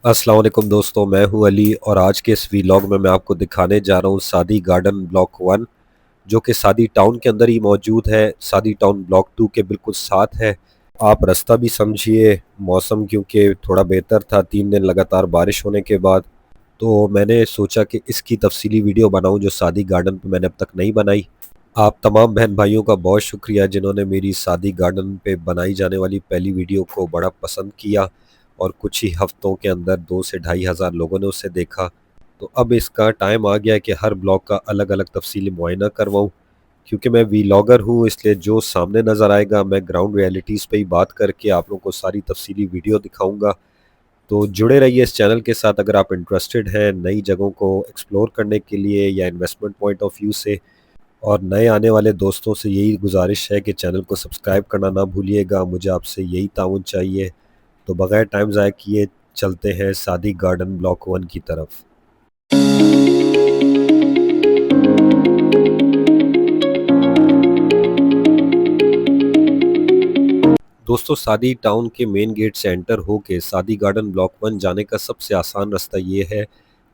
अस्सलाम वालेकुम दोस्तों, मैं हूं अली और आज के इस वीलॉग में मैं आपको दिखाने जा रहा हूं सादी गार्डन ब्लॉक 1 जो कि सादी टाउन के अंदर ही मौजूद है। सादी टाउन ब्लॉक 2 के बिल्कुल साथ है। आप रास्ता भी समझिए, मौसम क्योंकि थोड़ा बेहतर था 3 दिन लगातार बारिश होने के बाद, तो मैंने सोचा कि इसकी तफसीली वीडियो बनाऊं जो सादी गार्डन पे मैंने अब तक नहीं बनाई। आप तमाम बहन भाइयों का बहुत शुक्रिया जिन्होंने मेरी सादी गार्डन पे बनाई जाने वाली पहली वीडियो को बड़ा पसंद किया और कुछ ही हफ्तों के अंदर 2 से 2,500 लोगों ने उसे देखा। तो अब इसका टाइम आ गया है कि हर ब्लॉग का अलग अलग तफसीली मुआयना करवाऊँ। क्योंकि मैं वीलॉगर हूँ इसलिए जो सामने नज़र आएगा मैं ग्राउंड रियलिटीज़ पे ही बात करके आप लोगों को सारी तफसीली वीडियो दिखाऊंगा। तो जुड़े रहिए इस चैनल के साथ अगर आप इंटरेस्टेड हैं नई जगहों को एक्सप्लोर करने के लिए या इन्वेस्टमेंट पॉइंट ऑफ व्यू से। और नए आने वाले दोस्तों से यही गुजारिश है कि चैनल को सब्सक्राइब करना ना भूलिएगा, मुझे आपसे यही ताउन चाहिए। तो बगैर टाइम ज़ाय किए चलते हैं सादी गार्डन ब्लॉक 1 की तरफ। दोस्तों, सादी टाउन के मेन गेट से एंटर होके सादी गार्डन ब्लॉक 1 जाने का सबसे आसान रास्ता ये है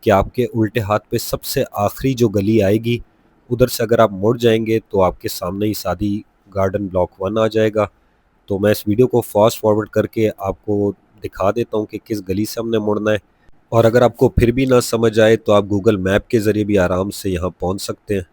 कि आपके उल्टे हाथ पे सबसे आखिरी जो गली आएगी उधर से अगर आप मुड़ जाएंगे तो आपके सामने ही सादी गार्डन ब्लॉक 1 आ जाएगा। तो मैं इस वीडियो को फास्ट फॉरवर्ड करके आपको दिखा देता हूँ कि किस गली से हमने मुड़ना है। और अगर आपको फिर भी ना समझ आए तो आप गूगल मैप के ज़रिए भी आराम से यहाँ पहुँच सकते हैं।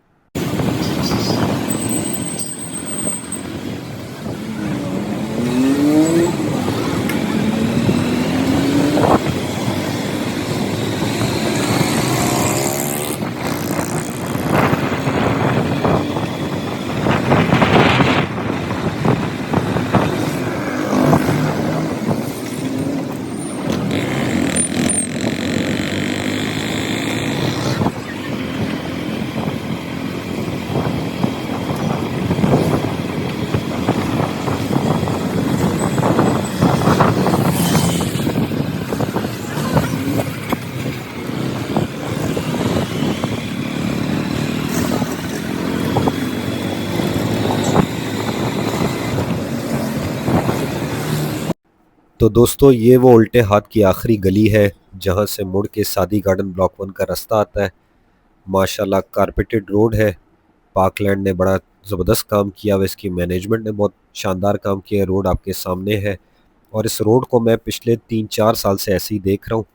तो दोस्तों, ये वो उल्टे हाथ की आखिरी गली है जहाँ से मुड़ के सादी गार्डन ब्लॉक 1 का रास्ता आता है। माशाल्लाह कारपेटेड रोड है। पार्कलैंड ने बड़ा ज़बरदस्त काम किया हुआ, इसकी मैनेजमेंट ने बहुत शानदार काम किया है। रोड आपके सामने है और इस रोड को मैं पिछले 3-4 साल से ऐसे ही देख रहा हूँ।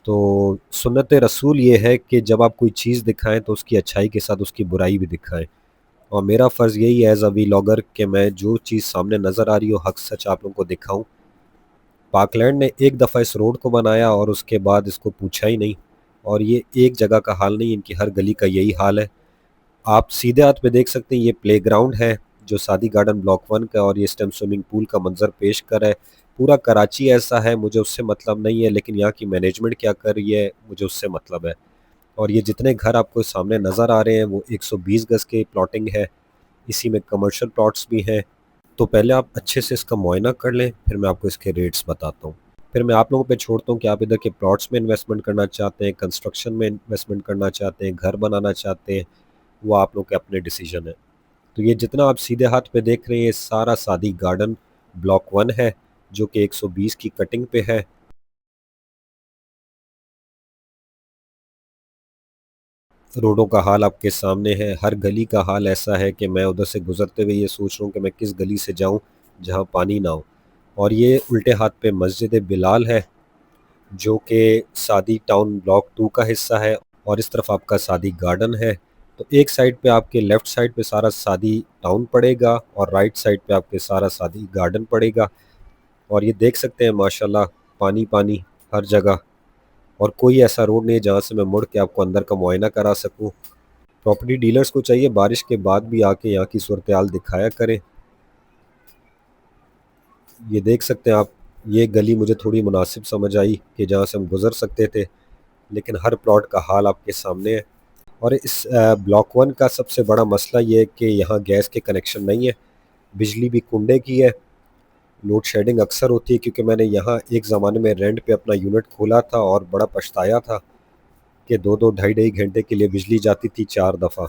तो सुन्नत रसूल ये है कि जब आप कोई चीज़ दिखाएं तो उसकी अच्छाई के साथ उसकी बुराई भी दिखाएं। और मेरा फ़र्ज़ यही है एज अ वीलॉगर कि मैं जो चीज़ सामने नज़र आ रही हो हक सच आप लोगों को दिखाऊं। पार्कलैंड ने एक दफ़ा इस रोड को बनाया और उसके बाद इसको पूछा ही नहीं। और ये एक जगह का हाल नहीं, इनकी हर गली का यही हाल है। आप सीधे हाथ पे देख सकते हैं ये प्लेग्राउंड है जो सादी गार्डन ब्लॉक 1 का, और ये इस टाइम स्विमिंग पूल का मंजर पेश कर रहा है। पूरा कराची ऐसा है, मुझे उससे मतलब नहीं है, लेकिन यहाँ की मैनेजमेंट क्या कर रही है मुझे उससे मतलब है। और ये जितने घर आपको सामने नज़र आ रहे हैं वो 120 गज़ के प्लॉटिंग है। इसी में कमर्शियल प्लॉट्स भी हैं। तो पहले आप अच्छे से इसका मुआयना कर लें, फिर मैं आपको इसके रेट्स बताता हूँ। फिर मैं आप लोगों पे छोड़ता हूँ कि आप इधर के प्लॉट्स में इन्वेस्टमेंट करना चाहते हैं, कंस्ट्रक्शन में इन्वेस्टमेंट करना चाहते हैं, घर बनाना चाहते हैं, वो आप लोग के अपने डिसीजन है। तो ये जितना आप सीधे हाथ पे देख रहे हैं ये सारा सादी गार्डन ब्लॉक 1 है जो कि 120 की कटिंग पे है। रोडों का हाल आपके सामने है, हर गली का हाल ऐसा है कि मैं उधर से गुजरते हुए ये सोच रहा हूँ कि मैं किस गली से जाऊँ जहाँ पानी ना हो। और ये उल्टे हाथ पे मस्जिद बिलाल है जो कि सादी टाउन ब्लॉक 2 का हिस्सा है। और इस तरफ आपका सादी गार्डन है। तो एक साइड पे आपके लेफ़्ट साइड पे सारा सादी टाउन पड़ेगा और राइट साइड पे आपके सारा सादी गार्डन पड़ेगा। और ये देख सकते हैं माशाल्लाह, पानी पानी हर जगह। और कोई ऐसा रोड नहीं है जहाँ से मैं मुड़ के आपको अंदर का मुआयना करा सकूँ। प्रॉपर्टी डीलर्स को चाहिए बारिश के बाद भी आके यहाँ की सूरत हाल दिखाया करें। ये देख सकते हैं आप, ये गली मुझे थोड़ी मुनासिब समझ आई कि जहाँ से हम गुजर सकते थे, लेकिन हर प्लॉट का हाल आपके सामने है। और इस ब्लॉक 1 का सबसे बड़ा मसला ये है कि यहाँ गैस के कनेक्शन नहीं है, बिजली भी कुंडे की है। लोड शेडिंग अक्सर होती है क्योंकि मैंने यहाँ एक ज़माने में रेंट पे अपना यूनिट खोला था और बड़ा पछताया था कि 2-2 ढाई-ढाई घंटे के लिए बिजली जाती थी 4 दफ़ा।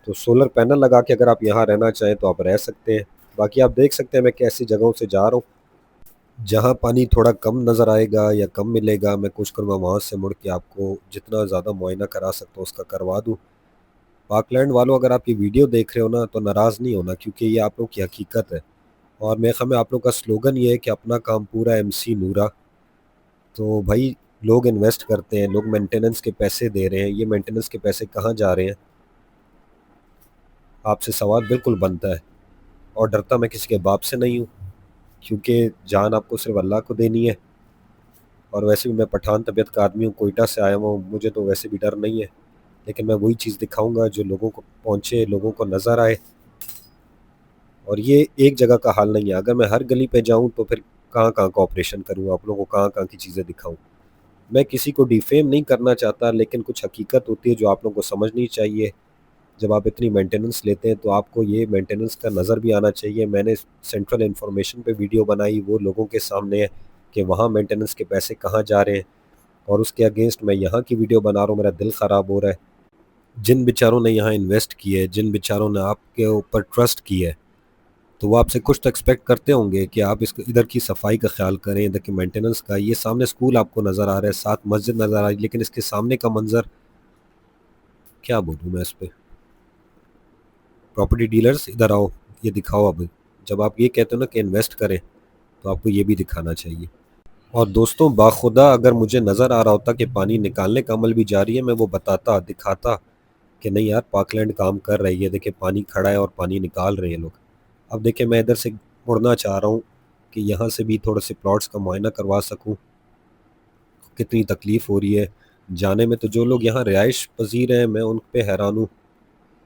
तो सोलर पैनल लगा के अगर आप यहाँ रहना चाहें तो आप रह सकते हैं। बाकी आप देख सकते हैं मैं कैसी जगहों से जा रहा हूँ। जहाँ पानी थोड़ा कम नज़र आएगा या कम मिलेगा, मैं कोशिश करूँगा वहाँ से मुड़ के आपको जितना ज़्यादा मुआयना करा सकता हूँ उसका करवा दूँ। पाकलैंड वालों, अगर आप ये वीडियो देख रहे हो ना तो नाराज़ नहीं होना, क्योंकि ये आप लोग की हकीकत है। और मेरे ख़्याल में आप लोग का स्लोगन ये है कि अपना काम पूरा एमसी नूरा। तो भाई, लोग इन्वेस्ट करते हैं, लोग मेंटेनेंस के पैसे दे रहे हैं, ये मेंटेनेंस के पैसे कहाँ जा रहे हैं? आपसे सवाल बिल्कुल बनता है। और डरता मैं किसी के बाप से नहीं हूँ, क्योंकि जान आपको सिर्फ अल्लाह को देनी है। और वैसे भी मैं पठान तबीयत का आदमी हूँ, कोयटा से आया हुआ हूँ, मुझे तो वैसे भी डर नहीं है। लेकिन मैं वही चीज़ दिखाऊंगा जो लोगों को पहुँचे, लोगों को नज़र आए। और ये एक जगह का हाल नहीं है। अगर मैं हर गली पे जाऊँ तो फिर कहाँ कहाँ का ऑपरेशन करूँ, आप लोगों को कहाँ कहाँ की चीज़ें दिखाऊँ? मैं किसी को डिफेम नहीं करना चाहता, लेकिन कुछ हकीकत होती है जो आप लोगों को समझनी चाहिए। जब आप इतनी मेंटेनेंस लेते हैं तो आपको ये मेंटेनेंस का नज़र भी आना चाहिए। मैंने सेंट्रल इन्फॉर्मेशन पे वीडियो बनाई, वो लोगों के सामने है कि वहाँ मेंटेनेंस के पैसे कहाँ जा रहे हैं। और उसके अगेंस्ट मैं यहाँ की वीडियो बना रहा हूँ, मेरा दिल ख़राब हो रहा है। जिन बेचारों ने यहाँ इन्वेस्ट किया है, जिन बेचारों ने आपके ऊपर ट्रस्ट किया है, तो वो आपसे कुछ तो एक्सपेक्ट करते होंगे कि आप इस इधर की सफाई का ख्याल करें, इधर की मेंटेनेंस का। ये सामने स्कूल आपको नज़र आ रहा है, साथ मस्जिद नज़र आ रही है, लेकिन इसके सामने का मंजर क्या बोलूँ मैं इस पे? प्रॉपर्टी डीलर्स इधर आओ, ये दिखाओ। अब जब आप ये कहते हो ना कि इन्वेस्ट करें, तो आपको ये भी दिखाना चाहिए। और दोस्तों, बाखुदा अगर मुझे नज़र आ रहा होता कि पानी निकालने का अमल भी जारी है, मैं वो बताता, दिखाता कि नहीं यार, पाकलैंड काम कर रही है, देखिए पानी खड़ा है और पानी निकाल रहे हैं लोग। अब देखिए, मैं इधर से मुड़ना चाह रहा हूँ कि यहाँ से भी थोड़े से प्लॉट्स का मुआयना करवा सकूँ। कितनी तकलीफ़ हो रही है जाने में। तो जो लोग यहाँ रिहाइश पजीर हैं, मैं उन पे हैरान हूँ।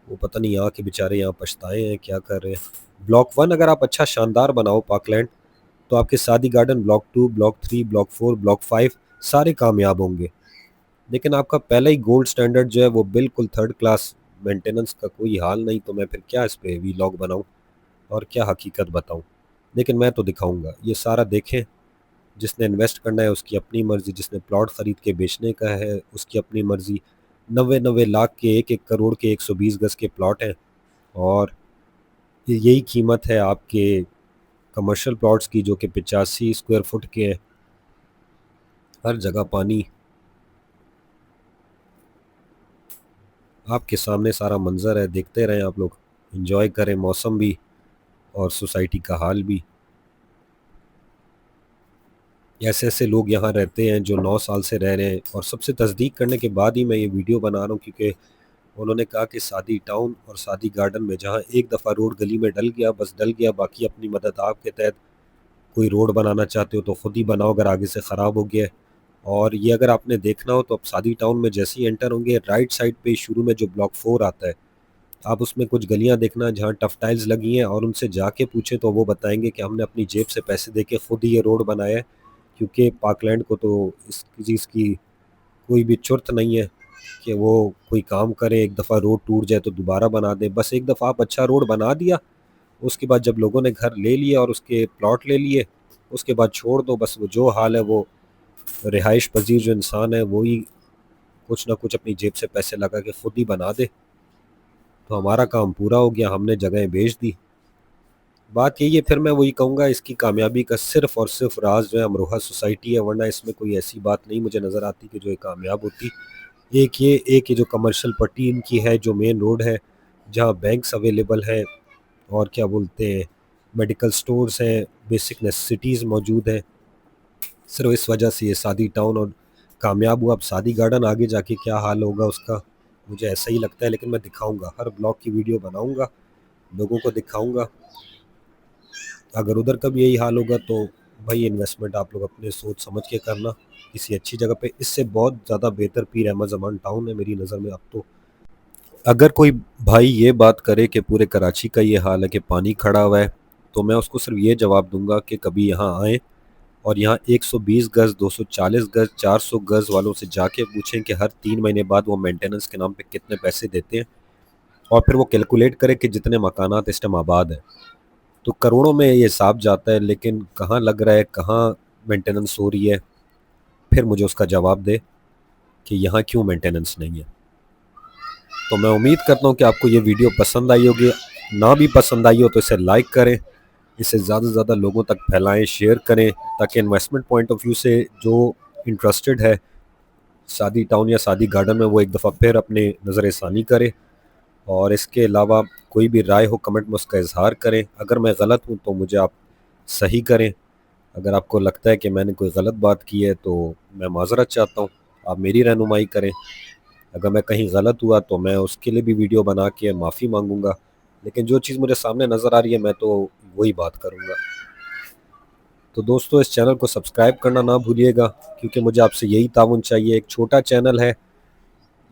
वो पता नहीं यहाँ के बेचारे यहाँ पछताए हैं, क्या कर रहे हैं। ब्लॉक 1 अगर आप अच्छा शानदार बनाओ पाकलैंड, तो आपके सादी garden block 2, block 3, block 4, block 5 सारे कामयाब होंगे। लेकिन आपका पहला ही गोल्ड स्टैंडर्ड जो है वो बिल्कुल थर्ड क्लास, मेंटेनेंस का कोई हाल नहीं। तो मैं फिर क्या इस पे वीलॉग बनाऊँ और क्या हकीकत बताऊँ? लेकिन मैं तो दिखाऊँगा, ये सारा देखें। जिसने इन्वेस्ट करना है उसकी अपनी मर्ज़ी, जिसने प्लॉट ख़रीद के बेचने का है उसकी अपनी मर्ज़ी। 90-90 लाख के, 1-1 करोड़ के 120 गज़ के प्लॉट हैं। और यही कीमत है आपके कमर्शियल प्लॉट्स की, जो कि 85 स्क्वायर फुट के हैं। हर जगह पानी, आपके सामने सारा मंजर है, देखते रहें आप लोग, एंजॉय करें मौसम भी और सोसाइटी का हाल भी। ऐसे ऐसे लोग यहाँ रहते हैं जो 9 साल से रह रहे हैं, और सबसे तस्दीक करने के बाद ही मैं ये वीडियो बना रहा हूँ, क्योंकि उन्होंने कहा कि सादी टाउन और सादी गार्डन में जहाँ एक दफ़ा रोड गली में डल गया, बस डल गया, बाकी अपनी मदद आपके तहत कोई रोड बनाना चाहते हो तो ख़ुद ही बनाओ अगर आगे से ख़राब हो गया है। और ये अगर आपने देखना हो तो आप सादी टाउन में जैसे ही एंटर होंगे, राइट साइड पे शुरू में जो ब्लॉक 4 आता है, आप उसमें कुछ गलियां देखना जहाँ टफ टाइल्स लगी हैं, और उनसे जाके पूछें तो वो बताएंगे कि हमने अपनी जेब से पैसे दे के खुद ही ये रोड बनाया है। क्योंकि पाकलैंड को तो इस चीज़ की कोई भी चुर्त नहीं है कि वो कोई काम करे, एक दफ़ा रोड टूट जाए तो दोबारा बना दे। बस एक दफ़ा आप अच्छा रोड बना दिया, उसके बाद जब लोगों ने घर ले लिया और उसके प्लॉट ले लिए, उसके बाद छोड़ दो। बस वो जो हाल है, वो रिहाइश पजीर जो इंसान है वही कुछ ना कुछ अपनी जेब से पैसे लगा के खुद ही बना दे। तो हमारा काम पूरा हो गया, हमने जगहें बेच दी। बात यही है, फिर मैं वही कहूँगा, इसकी कामयाबी का सिर्फ़ और सिर्फ़ राज जो है अमरोहा सोसाइटी है, वरना इसमें कोई ऐसी बात नहीं मुझे नज़र आती कि जो ये कामयाब होती। एक ये जो कमर्शियल पट्टी इनकी है, जो मेन रोड है, जहाँ बैंक्स अवेलेबल हैं और क्या बोलते हैं, मेडिकल स्टोर्स हैं, बेसिक नेसेसिटीज़ मौजूद हैं। सिर्फ इस वजह से ये सादी टाउन और कामयाब हुआ। अब सादी गार्डन आगे जाके क्या हाल होगा उसका, मुझे ऐसा ही लगता है। लेकिन मैं दिखाऊंगा, हर ब्लॉग की वीडियो बनाऊंगा, लोगों को दिखाऊंगा। अगर उधर का भी यही हाल होगा तो भाई, इन्वेस्टमेंट आप लोग अपने सोच समझ के करना किसी अच्छी जगह पे। इससे बहुत ज़्यादा बेहतर पीर अहमद ज़मान टाउन है मेरी नज़र में अब तो। अगर कोई भाई ये बात करे कि पूरे कराची का ये हाल है कि पानी खड़ा हुआ है, तो मैं उसको सिर्फ ये जवाब दूंगा कि कभी यहाँ आएँ और यहाँ 120 गज़, 240 गज़, 400 गज़ वालों से जाके पूछें कि हर 3 महीने बाद वो मेंटेनेंस के नाम पे कितने पैसे देते हैं, और फिर वो कैलकुलेट करें कि जितने मकानात इस टाइम आबाद हैं, तो करोड़ों में ये हिसाब जाता है। लेकिन कहाँ लग रहा है, कहाँ मेंटेनेंस हो रही है, फिर मुझे उसका जवाब दे कि यहाँ क्यों मेंटेनेंस नहीं है। तो मैं उम्मीद करता हूँ कि आपको ये वीडियो पसंद आई होगी। ना भी पसंद आई हो तो इसे लाइक करें, इसे ज़्यादा से ज़्यादा लोगों तक फैलाएं, शेयर करें, ताकि इन्वेस्टमेंट पॉइंट ऑफ व्यू से जो इंटरेस्टेड है सादी टाउन या सादी गार्डन में, वो एक दफ़ा फिर अपने नज़र षानी करे। और इसके अलावा कोई भी राय हो कमेंट में उसका इजहार करें। अगर मैं गलत हूँ तो मुझे आप सही करें। अगर आपको लगता है कि मैंने कोई गलत बात की है तो मैं माजरत चाहता हूँ, आप मेरी रहनुमाई करें। अगर मैं कहीं गलत हुआ तो मैं उसके लिए भी वीडियो बना के माफ़ी मांगूंगा। लेकिन जो चीज़ मुझे सामने नज़र आ रही है मैं तो वही बात करूँगा। तो दोस्तों, इस चैनल को सब्सक्राइब करना ना भूलिएगा, क्योंकि मुझे आपसे यही ताउन चाहिए। एक छोटा चैनल है,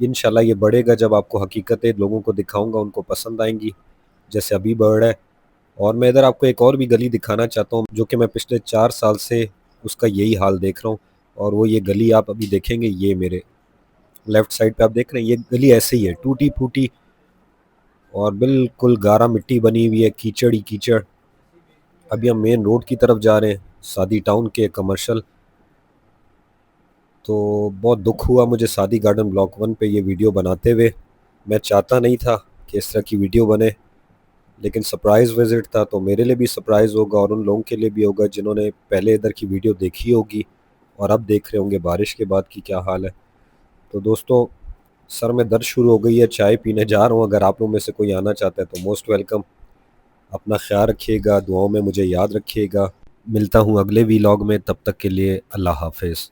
इंशाल्लाह ये बढ़ेगा जब आपको हकीकतें लोगों को दिखाऊंगा, उनको पसंद आएंगी, जैसे अभी बढ़ रहा है। और मैं इधर आपको एक और भी गली दिखाना चाहता हूँ, जो कि मैं पिछले 4 साल से उसका यही हाल देख रहा हूँ। और वो ये गली आप अभी देखेंगे, ये मेरे लेफ्ट साइड पे आप देख रहे हैं, ये गली ऐसे ही है, टूटी फूटी और बिल्कुल गारा मिट्टी बनी हुई है, कीचड़ ही कीचड़। अभी हम मेन रोड की तरफ जा रहे हैं, सादी टाउन के कमर्शियल। तो बहुत दुख हुआ मुझे सादी गार्डन ब्लॉक 1 पे ये वीडियो बनाते हुए। मैं चाहता नहीं था कि इस तरह की वीडियो बने, लेकिन सरप्राइज़ विज़िट था तो मेरे लिए भी सरप्राइज़ होगा और उन लोगों के लिए भी होगा जिन्होंने पहले इधर की वीडियो देखी होगी और अब देख रहे होंगे बारिश के बाद की क्या हाल है। तो दोस्तों, सर में दर्द शुरू हो गई है, चाय पीने जा रहा हूँ। अगर आप लोगों में से कोई आना चाहता है तो मोस्ट वेलकम। अपना ख्याल रखिएगा, दुआओं में मुझे याद रखिएगा। मिलता हूँ अगले वीलॉग में, तब तक के लिए अल्लाह हाफिज़।